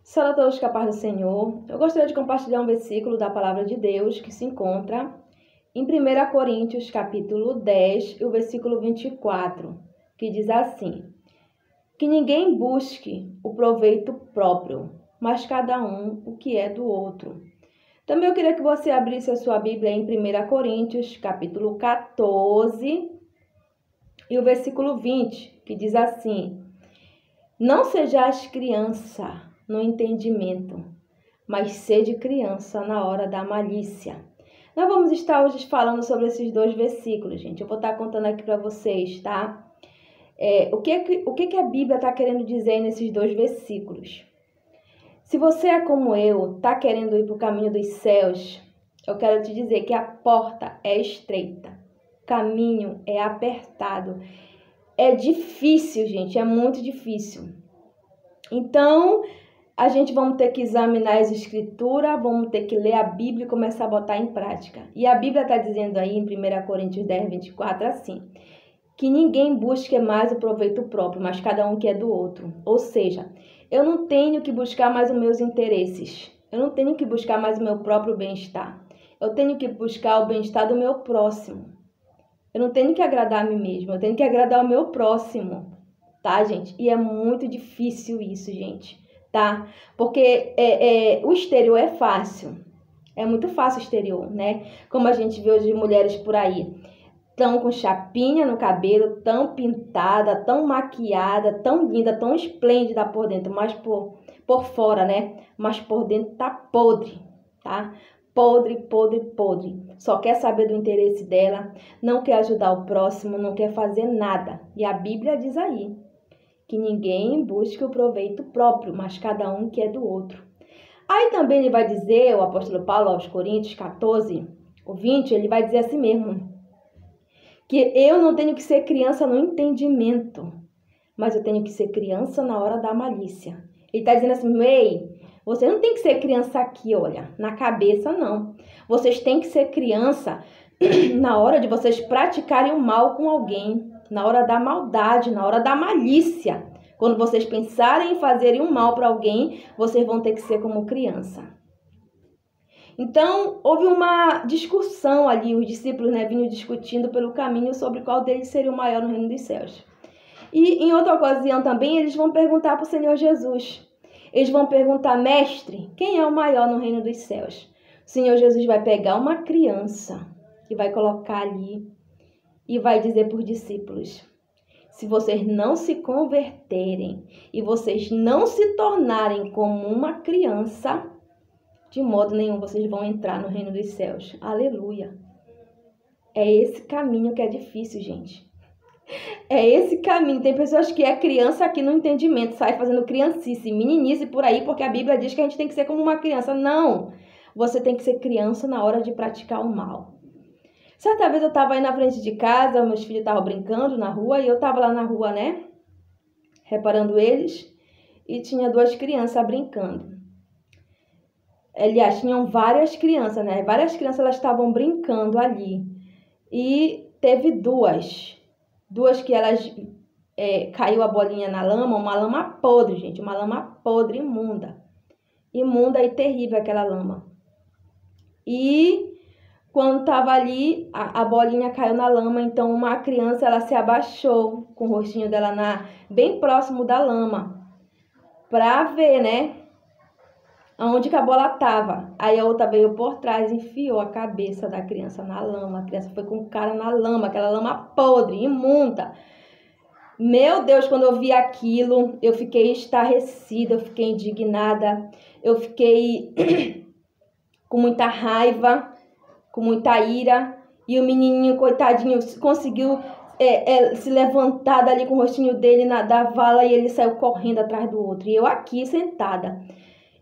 Salve a todos capazes do Senhor. Eu gostaria de compartilhar um versículo da palavra de Deus que se encontra em 1 Coríntios, capítulo 10, e o versículo 24, que diz assim: que ninguém busque o proveito próprio, mas cada um o que é do outro. Também eu queria que você abrisse a sua Bíblia em 1 Coríntios, capítulo 14, e o versículo 20, que diz assim: não sejais criança no entendimento, mas sede criança na hora da malícia. Nós vamos estar hoje falando sobre esses dois versículos, gente. Eu vou estar contando aqui para vocês, tá? O que a Bíblia está querendo dizer nesses dois versículos? Se você é como eu, está querendo ir para o caminho dos céus, eu quero te dizer que a porta é estreita, o caminho é apertado. É difícil, gente, é muito difícil. Então, a gente vamos ter que examinar as escrituras, vamos ter que ler a Bíblia e começar a botar em prática. E a Bíblia está dizendo aí em 1 Coríntios 10, 24, assim: que ninguém busque mais o proveito próprio, mas cada um que é do outro. Ou seja, eu não tenho que buscar mais os meus interesses. Eu não tenho que buscar mais o meu próprio bem-estar. Eu tenho que buscar o bem-estar do meu próximo. Eu não tenho que agradar a mim mesmo, eu tenho que agradar o meu próximo, tá, gente? E é muito difícil isso, gente, tá? Porque o exterior é fácil, é muito fácil o exterior, né? Como a gente vê hoje mulheres por aí, tão com chapinha no cabelo, tão pintada, tão maquiada, tão linda, tão esplêndida por dentro, mas por fora, né? Mas por dentro tá podre, tá? Podre, podre, podre. Só quer saber do interesse dela, não quer ajudar o próximo, não quer fazer nada. E a Bíblia diz aí que ninguém busque o proveito próprio, mas cada um que é do outro. Aí também ele vai dizer, o apóstolo Paulo aos Coríntios 14, o 20, ele vai dizer assim mesmo: que eu não tenho que ser criança no entendimento, mas eu tenho que ser criança na hora da malícia. Ele está dizendo assim: ei, você não tem que ser criança aqui, olha, na cabeça não. Vocês têm que ser criança na hora de vocês praticarem o mal com alguém, na hora da maldade, na hora da malícia. Quando vocês pensarem em fazerem um mal para alguém, vocês vão ter que ser como criança. Então, houve uma discussão ali, os discípulos, né, vinham discutindo pelo caminho sobre qual deles seria o maior no reino dos céus. E em outra ocasião também, eles vão perguntar para o Senhor Jesus. Eles vão perguntar: mestre, quem é o maior no reino dos céus? O Senhor Jesus vai pegar uma criança e vai colocar ali e vai dizer para os discípulos: se vocês não se converterem e vocês não se tornarem como uma criança, de modo nenhum vocês vão entrar no reino dos céus. Aleluia. É esse caminho que é difícil, gente. É esse caminho. Tem pessoas que é criança aqui no entendimento, sai fazendo criancice, meninice por aí, porque a Bíblia diz que a gente tem que ser como uma criança. Não! Você tem que ser criança na hora de praticar o mal. Certa vez eu estava aí na frente de casa, meus filhos estavam brincando na rua, e eu estava lá na rua, né, reparando eles, e tinha duas crianças brincando. Aliás, tinham várias crianças, né? Várias crianças, elas estavam brincando ali. E teve duas que elas caiu a bolinha na lama, uma lama podre, gente, uma lama podre, imunda e terrível aquela lama. E quando estava ali, a bolinha caiu na lama, então uma criança, ela se abaixou com o rostinho dela bem próximo da lama, para ver, né, aonde que a bola estava. Aí a outra veio por trás e enfiou a cabeça da criança na lama. A criança foi com o cara na lama, aquela lama podre, imunda. Meu Deus, quando eu vi aquilo, eu fiquei estarrecida, eu fiquei indignada, eu fiquei com muita raiva, com muita ira. E o menininho, coitadinho, conseguiu se levantar dali com o rostinho dele da vala, e ele saiu correndo atrás do outro. E eu aqui sentada.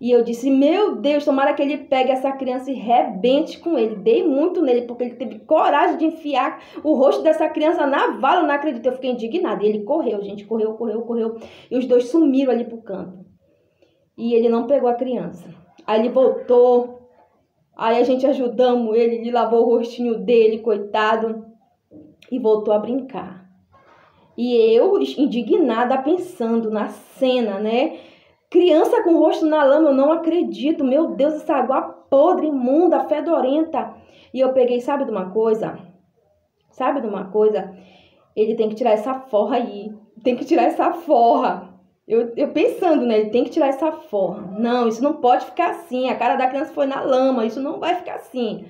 E eu disse: meu Deus, tomara que ele pegue essa criança e rebente com ele. Dei muito nele, porque ele teve coragem de enfiar o rosto dessa criança na vala. Eu não acredito, eu fiquei indignada. E ele correu, gente, correu. E os dois sumiram ali pro canto. E ele não pegou a criança. Aí ele voltou. Aí a gente ajudamos ele, ele lavou o rostinho dele, coitado. E voltou a brincar. E eu, indignada, pensando na cena, né? Criança com o rosto na lama, eu não acredito. Meu Deus, essa água podre, imunda, fedorenta. E eu peguei, sabe de uma coisa? Sabe de uma coisa? Ele tem que tirar essa forra aí. Tem que tirar essa forra. Eu pensando, né? Ele tem que tirar essa forra. Não, isso não pode ficar assim. A cara da criança foi na lama. Isso não vai ficar assim.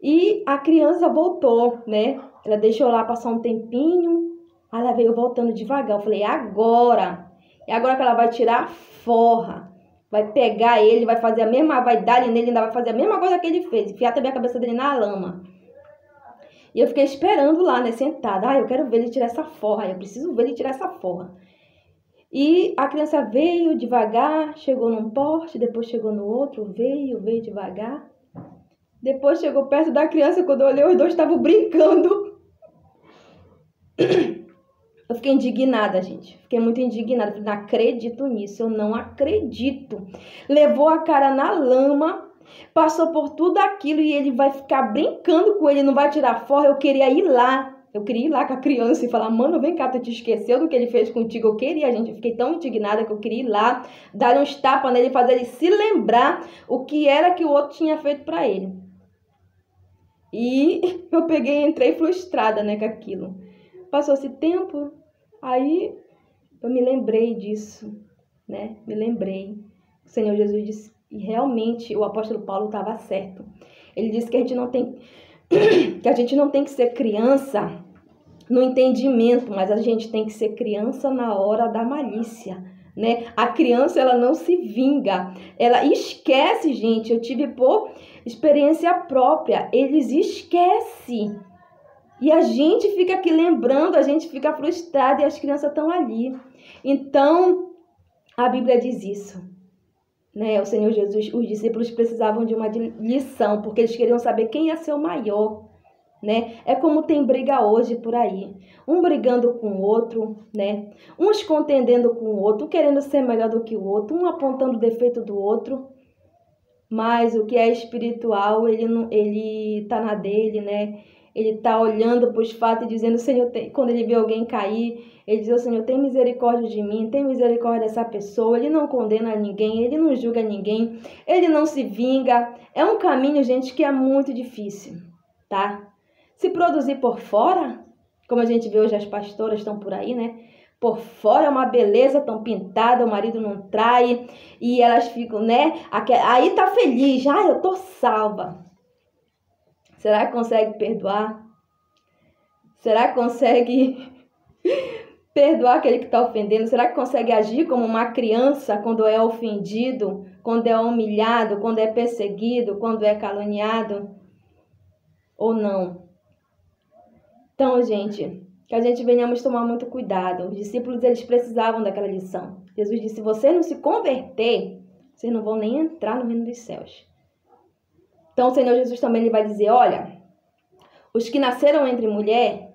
E a criança voltou, né? Ela deixou lá passar um tempinho. Aí ela veio voltando devagar. Eu falei, agora. É agora que ela vai tirar a forra. Vai pegar ele, vai fazer a mesma... Vai dar nele, ainda vai fazer a mesma coisa que ele fez. Enfiar também a cabeça dele na lama. E eu fiquei esperando lá, né? Sentada. Eu quero ver ele tirar essa forra. Eu preciso ver ele tirar essa forra. E a criança veio devagar, chegou num poste, depois chegou no outro, veio devagar. Depois chegou perto da criança, quando eu olhei, os dois estavam brincando. Eu fiquei indignada, gente. Fiquei muito indignada. Falei, não acredito nisso, eu não acredito. Levou a cara na lama, passou por tudo aquilo e ele vai ficar brincando com ele, não vai tirar forra. Eu queria ir lá. Eu queria ir lá com a criança e falar, mano, vem cá, tu te esqueceu do que ele fez contigo? Eu queria, gente. Eu fiquei tão indignada que eu queria ir lá, dar uns tapas nele, fazer ele se lembrar o que era que o outro tinha feito pra ele. E eu peguei, entrei frustrada, né, com aquilo. Passou esse tempo, aí eu me lembrei disso, né? Me lembrei. O Senhor Jesus disse, e realmente o apóstolo Paulo estava certo. Ele disse que a gente não tem que ser criança no entendimento, mas a gente tem que ser criança na hora da malícia, né? A criança, ela não se vinga, ela esquece, gente. Eu tive por experiência própria, eles esquecem. E a gente fica aqui lembrando, a gente fica frustrado e as crianças estão ali. Então, a Bíblia diz isso, né? O Senhor Jesus, os discípulos precisavam de uma lição, porque eles queriam saber quem ia ser o maior, né? É como tem briga hoje por aí. Um brigando com o outro, né? Uns contendendo com o outro, um querendo ser melhor do que o outro, um apontando o defeito do outro. Mas o que é espiritual, ele tá na dele, né? Ele tá olhando para os fatos e dizendo, Senhor, quando ele vê alguém cair, ele diz, Senhor, tem misericórdia de mim, tem misericórdia dessa pessoa. Ele não condena ninguém, ele não julga ninguém, ele não se vinga. É um caminho, gente, que é muito difícil, tá? Se produzir por fora, como a gente vê hoje as pastoras estão por aí, né? Por fora é uma beleza, tão pintada, o marido não trai, e elas ficam, né? Aí tá feliz, eu tô salva. Será que consegue perdoar? Será que consegue perdoar aquele que está ofendendo? Será que consegue agir como uma criança quando é ofendido, quando é humilhado, quando é perseguido, quando é caluniado? Ou não? Então, gente, que a gente venhamos tomar muito cuidado. Os discípulos, eles precisavam daquela lição. Jesus disse, se você não se converter, vocês não vão nem entrar no reino dos céus. Então, o Senhor Jesus também ele vai dizer, olha, os que nasceram entre mulher,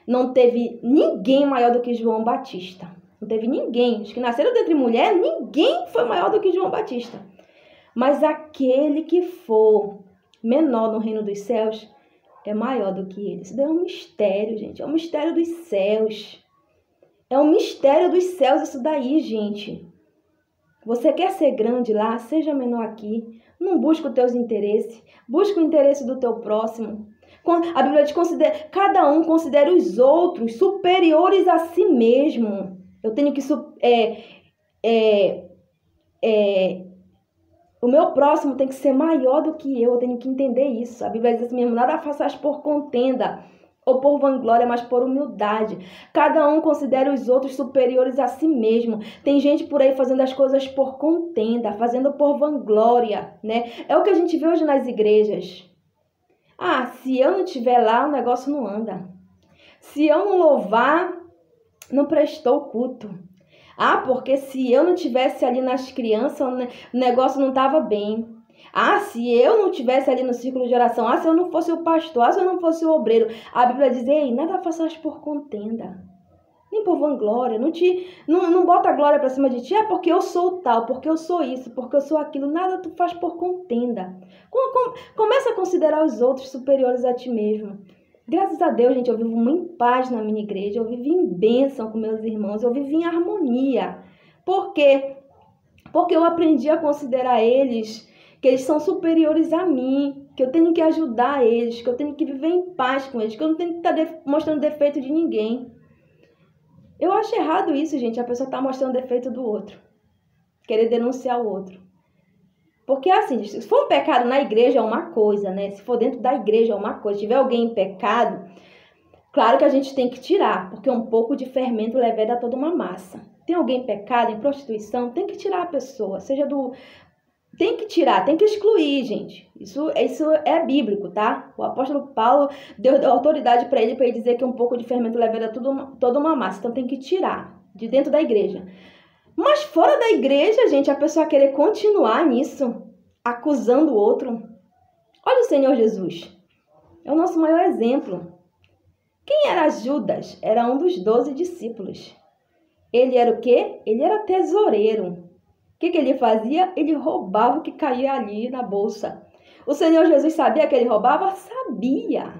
não teve ninguém maior do que João Batista. Não teve ninguém. Os que nasceram entre mulher, ninguém foi maior do que João Batista. Mas aquele que for menor no reino dos céus é maior do que ele. Isso daí é um mistério, gente. É um mistério dos céus. É um mistério dos céus isso daí, gente. Você quer ser grande lá? Seja menor aqui. Não busca os teus interesses. Busca o interesse do teu próximo. A Bíblia diz, cada um considera os outros superiores a si mesmo. Eu tenho que... o meu próximo tem que ser maior do que eu tenho que entender isso. A Bíblia diz assim mesmo, nada faças por contenda ou por vanglória, mas por humildade. Cada um considera os outros superiores a si mesmo. Tem gente por aí fazendo as coisas por contenda, fazendo por vanglória, né? É o que a gente vê hoje nas igrejas. Se eu não estiver lá, o negócio não anda. Se eu não louvar, não prestou o culto. Porque se eu não tivesse ali nas crianças, o negócio não estava bem. Se eu não tivesse ali no círculo de oração, se eu não fosse o pastor, se eu não fosse o obreiro. A Bíblia diz, nada faças por contenda, nem por vanglória. Não bota a glória para cima de ti, porque eu sou tal, porque eu sou isso, porque eu sou aquilo. Nada tu faz por contenda. Começa a considerar os outros superiores a ti mesmo. Graças a Deus, gente, eu vivo muito em paz na minha igreja, eu vivo em bênção com meus irmãos, eu vivo em harmonia, Por quê? Porque eu aprendi a considerar eles, que eles são superiores a mim, que eu tenho que ajudar eles, que eu tenho que viver em paz com eles, que eu não tenho que estar mostrando defeito de ninguém. Eu acho errado isso, gente, a pessoa tá mostrando defeito do outro, querer denunciar o outro. Porque assim, se for um pecado na igreja é uma coisa, né? Se for dentro da igreja é uma coisa. Se tiver alguém em pecado, claro que a gente tem que tirar, porque um pouco de fermento leveda toda uma massa. Tem alguém em pecado, em prostituição, tem que tirar a pessoa, seja do... Tem que tirar, tem que excluir, gente. Isso é bíblico, tá? O apóstolo Paulo deu autoridade para ele dizer que um pouco de fermento leveda toda uma massa. Então tem que tirar de dentro da igreja. Mas fora da igreja, gente, a pessoa querer continuar nisso, acusando o outro. Olha o Senhor Jesus. É o nosso maior exemplo. Quem era Judas? Era um dos 12 discípulos. Ele era o quê? Ele era tesoureiro. O que ele fazia? Ele roubava o que caía ali na bolsa. O Senhor Jesus sabia que ele roubava? Sabia.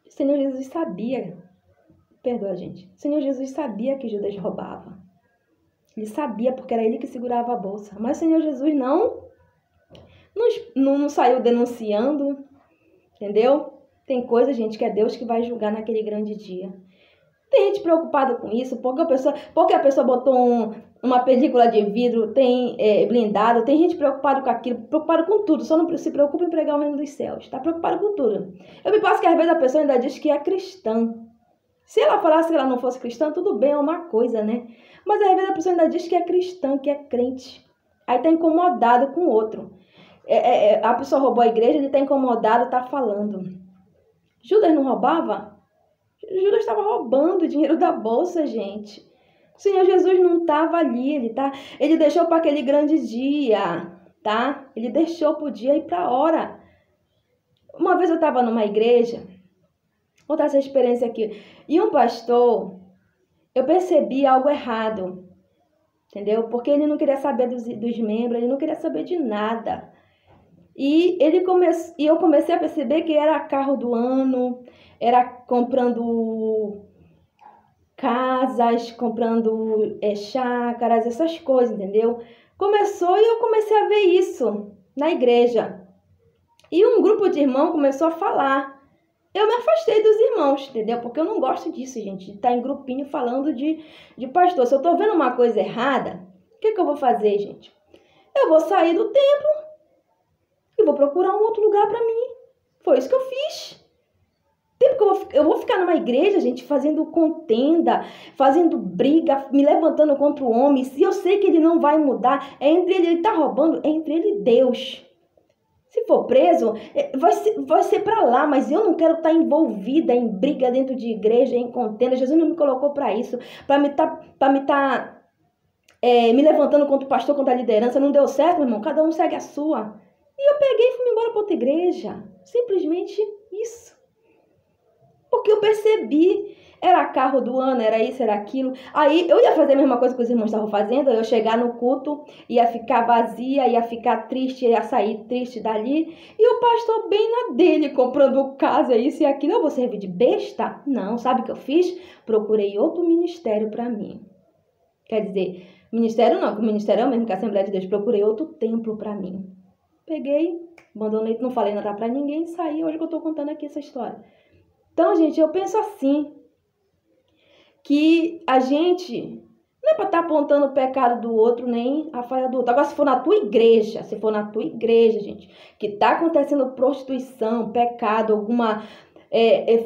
O Senhor Jesus sabia. Perdoa, gente. O Senhor Jesus sabia que Judas roubava. Ele sabia porque era ele que segurava a bolsa. Mas o Senhor Jesus não saiu denunciando. Entendeu? Tem coisa, gente, que é Deus que vai julgar naquele grande dia. Tem gente preocupada com isso, porque a pessoa botou uma película de vidro, blindado, tem gente preocupada com aquilo, preocupada com tudo, só não se preocupa em pregar o reino dos céus, está preocupada com tudo. Eu me passo que às vezes a pessoa ainda diz que é cristã. Se ela falasse que ela não fosse cristã, tudo bem, é uma coisa, né? Mas às vezes a pessoa ainda diz que é cristã, que é crente. Aí está incomodado com o outro. A pessoa roubou a igreja, ele está incomodado, está falando. Judas não roubava? Judas estava roubando o dinheiro da bolsa, gente. O Senhor Jesus não estava ali, ele deixou para aquele grande dia, tá? Ele deixou para o dia e para a hora. Uma vez eu estava numa igreja, vou contar essa experiência aqui, e um pastor, eu percebi algo errado, entendeu? Porque ele não queria saber dos membros, ele não queria saber de nada. E eu comecei a perceber que era carro do ano, era comprando casas, comprando chácaras, essas coisas, entendeu? Começou e eu comecei a ver isso na igreja. E um grupo de irmãos começou a falar. Eu me afastei dos irmãos, entendeu? Porque eu não gosto disso, gente, de estar em grupinho falando de pastor. Se eu estou vendo uma coisa errada, o que eu vou fazer, gente? Eu vou sair do templo e vou procurar um outro lugar para mim. Foi isso que eu fiz. Eu vou ficar numa igreja, gente, fazendo contenda, fazendo briga, me levantando contra o homem. Se eu sei que ele não vai mudar, é entre ele está roubando, é entre ele e Deus. Se for preso, vai ser para lá, mas eu não quero estar envolvida em briga dentro de igreja, em contenda. Jesus não me colocou para isso, para me levantando contra o pastor, contra a liderança. Não deu certo, meu irmão, cada um segue a sua. E eu peguei e fui embora para outra igreja. Simplesmente isso. Porque eu percebi, era carro do ano, era isso, era aquilo. Aí eu ia fazer a mesma coisa que os irmãos estavam fazendo, eu ia chegar no culto, ia ficar vazia, ia ficar triste, ia sair triste dali. E o pastor bem na dele, comprando casa, isso e aquilo. Eu vou servir de besta? Não, sabe o que eu fiz? Procurei outro ministério para mim. Quer dizer, ministério não, que o ministério é o mesmo que a Assembleia de Deus. Procurei outro templo para mim. Peguei, abandonei, não falei nada para ninguém, saí. Hoje que eu estou contando aqui essa história. Então, gente, eu penso assim, que a gente não é para estar apontando o pecado do outro, nem a falha do outro. Agora, se for na tua igreja, gente, que está acontecendo prostituição, pecado,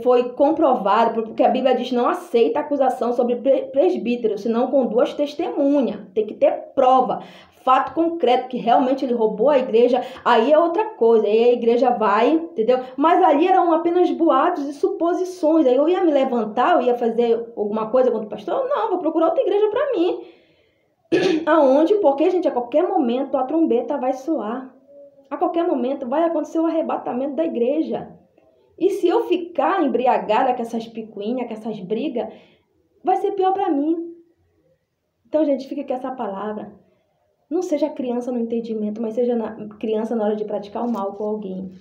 foi comprovado, porque a Bíblia diz não aceita acusação sobre presbítero, senão com 2 testemunhas. Tem que ter prova, fato concreto, que realmente ele roubou a igreja, aí é outra coisa, aí a igreja vai, entendeu? Mas ali eram apenas boatos e suposições, aí eu ia me levantar, eu ia fazer alguma coisa contra o pastor? Não, vou procurar outra igreja para mim. Aonde? Porque, gente, a qualquer momento a trombeta vai soar, a qualquer momento vai acontecer o arrebatamento da igreja. E se eu ficar embriagada com essas picuinhas, com essas brigas, vai ser pior para mim. Então, gente, fica com essa palavra. Não seja criança no entendimento, mas seja criança na hora de praticar o mal com alguém.